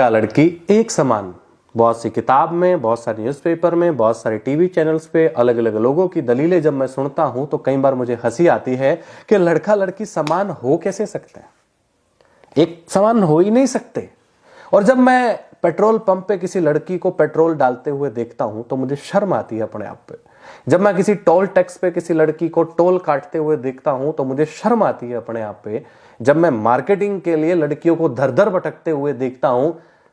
लड़का लड़की एक समान। बहुत सी किताब में, बहुत सारे न्यूज़पेपर में, बहुत सारे टीवी चैनल्स पे अलग अलग लोगों की दलीलें जब मैं सुनता हूं तो कई बार मुझे हंसी आती है कि लड़का लड़की समान हो कैसे सकते हैं। एक समान हो ही नहीं सकते। और जब मैं पेट्रोल पंप पे किसी लड़की को पेट्रोल डालते हुए देखता हूं तो मुझे शर्म आती है अपने आप पे। जब मैं किसी टोल टैक्स पे किसी लड़की को टोल काटते हुए देखता हूं तो मुझे शर्म आती है अपने आप पे। जब मैं मार्केटिंग के लिए लड़कियों को धर धर भटकते हुए देखता हूं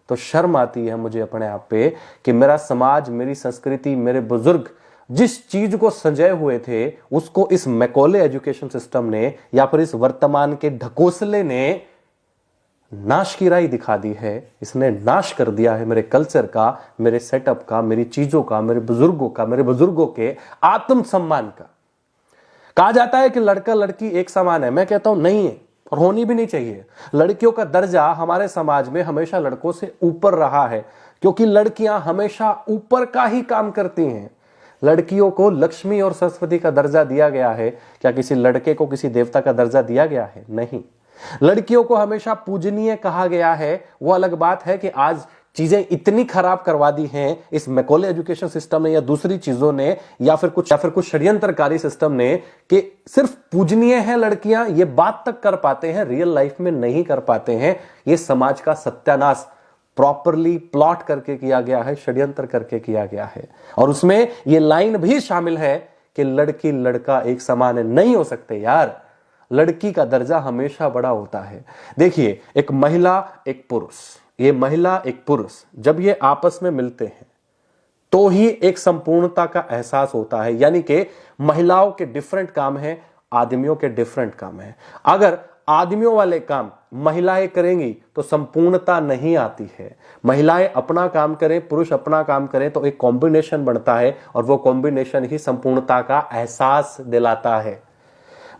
तो शर्म आती है मुझे अपने आप पे कि मेरा समाज, मेरी संस्कृति, मेरे बुजुर्ग जिस चीज को संजय हुए थे उसको इस मैकॉले एजुकेशन सिस्टम ने या फिर इस वर्तमान के ढकोसले ने नाश की राह दिखा दी है। इसने नाश कर दिया है मेरे कल्चर का, मेरे सेटअप का, मेरी चीजों का, मेरे बुजुर्गों का, मेरे बुजुर्गों के आत्मसम्मान का। कहा जाता है कि लड़का लड़की एक समान है। मैं कहता हूं नहीं है और होनी भी नहीं चाहिए। लड़कियों का दर्जा हमारे समाज में हमेशा लड़कों से ऊपर रहा है क्योंकि लड़कियां हमेशा ऊपर का ही काम करती हैं। लड़कियों को लक्ष्मी और सरस्वती का दर्जा दिया गया है। क्या किसी लड़के को किसी देवता का दर्जा दिया गया है? नहीं। लड़कियों को हमेशा पूजनीय कहा गया है। वो अलग बात है कि आज चीजें इतनी खराब करवा दी हैं इस मैकॉले एजुकेशन सिस्टम ने या दूसरी चीजों ने या फिर कुछ षड्यंत्रकारी सिस्टम ने कि सिर्फ पूजनीय है लड़कियां, ये बात तक कर पाते हैं, रियल लाइफ में नहीं कर पाते हैं। ये समाज का सत्यानाश प्रॉपरली प्लॉट करके किया गया है, षड्यंत्र करके किया गया है। और उसमें ये लाइन भी शामिल है कि लड़की लड़का एक समान नहीं हो सकते। यार, लड़की का दर्जा हमेशा बड़ा होता है। देखिए, एक महिला एक पुरुष, ये महिला एक पुरुष जब ये आपस में मिलते हैं तो ही एक संपूर्णता का एहसास होता है। यानी कि महिलाओं के डिफरेंट काम है, आदमियों के डिफरेंट काम है। अगर आदमियों वाले काम महिलाएं करेंगी तो संपूर्णता नहीं आती है। महिलाएं अपना काम करें, पुरुष अपना काम करें तो एक कॉम्बिनेशन बनता है और वो कॉम्बिनेशन ही संपूर्णता का एहसास दिलाता है।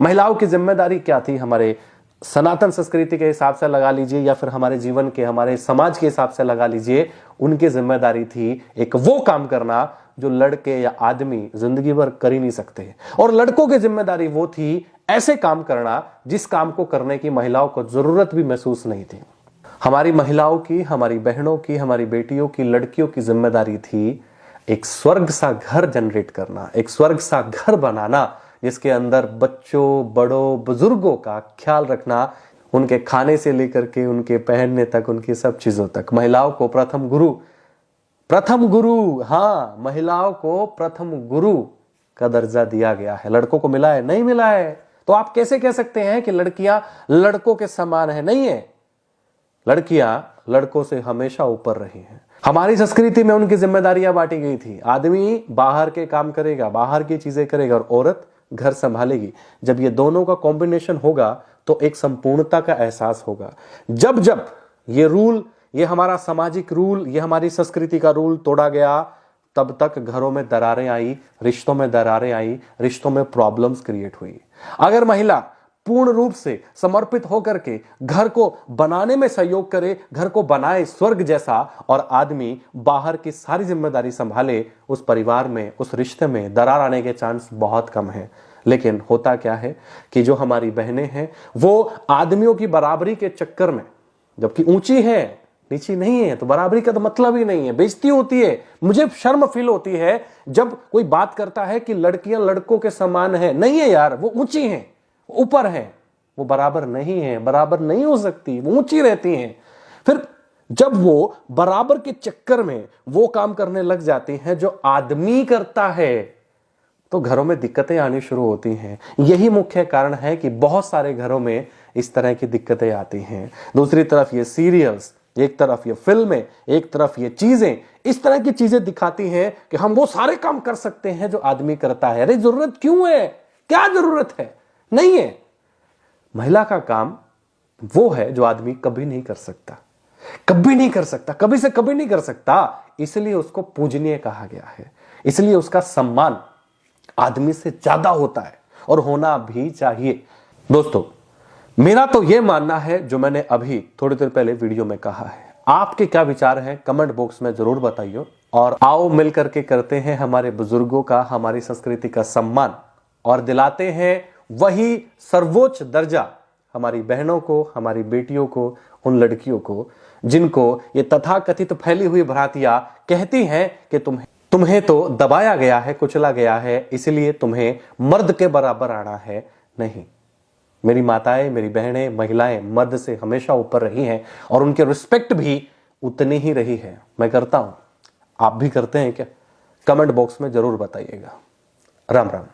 महिलाओं की जिम्मेदारी क्या थी? हमारे सनातन संस्कृति के हिसाब से लगा लीजिए या फिर हमारे जीवन के, हमारे समाज के हिसाब से लगा लीजिए, उनकी जिम्मेदारी थी एक वो काम करना जो लड़के या आदमी जिंदगी भर कर ही नहीं सकते। और लड़कों की जिम्मेदारी वो थी ऐसे काम करना जिस काम को करने की महिलाओं को जरूरत भी महसूस नहीं थी। हमारी महिलाओं की, हमारी बहनों की, हमारी बेटियों की, लड़कियों की जिम्मेदारी थी एक स्वर्ग सा घर जनरेट करना, एक स्वर्ग सा घर बनाना जिसके अंदर बच्चों, बड़ों, बुजुर्गों का ख्याल रखना, उनके खाने से लेकर के उनके पहनने तक, उनकी सब चीजों तक। महिलाओं को प्रथम गुरु, हाँ, महिलाओं को प्रथम गुरु का दर्जा दिया गया है। लड़कों को मिला है? नहीं मिला है। तो आप कैसे कह सकते हैं कि लड़कियां लड़कों के समान है? नहीं है। लड़कियां लड़कों से हमेशा ऊपर रही हैं। हमारी संस्कृति में उनकी जिम्मेदारियां बांटी गई थी। आदमी बाहर के काम करेगा, बाहर की चीजें करेगा और औरत घर संभालेगी। जब ये दोनों का कॉम्बिनेशन होगा तो एक संपूर्णता का एहसास होगा। जब जब ये रूल, ये हमारा सामाजिक रूल, ये हमारी संस्कृति का रूल तोड़ा गया तब तक घरों में दरारें आई, रिश्तों में दरारें आई, रिश्तों में प्रॉब्लम्स क्रिएट हुई। अगर महिला पूर्ण रूप से समर्पित होकर के घर को बनाने में सहयोग करे, घर को बनाए स्वर्ग जैसा, और आदमी बाहर की सारी जिम्मेदारी संभाले, उस परिवार में, उस रिश्ते में दरार आने के चांस बहुत कम है। लेकिन होता क्या है कि जो हमारी बहनें हैं वो आदमियों की बराबरी के चक्कर में, जबकि ऊंची है नीची नहीं है तो बराबरी का तो मतलब ही नहीं है, बेइज्जती होती है। मुझे शर्म फील होती है जब कोई बात करता है कि लड़कियां लड़कों के समान है। नहीं है यार, वो ऊंची हैं, ऊपर है, वो बराबर नहीं है, बराबर नहीं हो सकती, वो ऊंची रहती हैं। फिर जब वो बराबर के चक्कर में वो काम करने लग जाती हैं जो आदमी करता है तो घरों में दिक्कतें आनी शुरू होती हैं। यही मुख्य कारण है कि बहुत सारे घरों में इस तरह की दिक्कतें आती हैं। दूसरी तरफ ये सीरियल्स, एक तरफ ये फिल्में, एक तरफ ये चीजें, इस तरह की चीजें दिखाती हैं कि हम वो सारे काम कर सकते हैं जो आदमी करता है। अरे जरूरत क्यों है? क्या जरूरत है? नहीं है। महिला का काम वो है जो आदमी कभी नहीं कर सकता, कभी नहीं कर सकता, कभी से कभी नहीं कर सकता। इसलिए उसको पूजनीय कहा गया है, इसलिए उसका सम्मान आदमी से ज्यादा होता है और होना भी चाहिए। दोस्तों, मेरा तो यह मानना है जो मैंने अभी थोड़ी देर पहले वीडियो में कहा है। आपके क्या विचार हैं कमेंट बॉक्स में जरूर बताइए। और आओ मिलकर के करते हैं हमारे बुजुर्गों का, हमारी संस्कृति का सम्मान और दिलाते हैं वही सर्वोच्च दर्जा हमारी बहनों को, हमारी बेटियों को, उन लड़कियों को जिनको ये तथाकथित फैली हुई भ्रांतियां कहती हैं कि तुम्हें तो दबाया गया है, कुचला गया है, इसलिए तुम्हें मर्द के बराबर आना है। नहीं, मेरी माताएं, मेरी बहनें, महिलाएं मर्द से हमेशा ऊपर रही हैं और उनके रिस्पेक्ट भी उतनी ही रही है। मैं करता हूं, आप भी करते हैं क्या? कमेंट बॉक्स में जरूर बताइएगा। राम राम।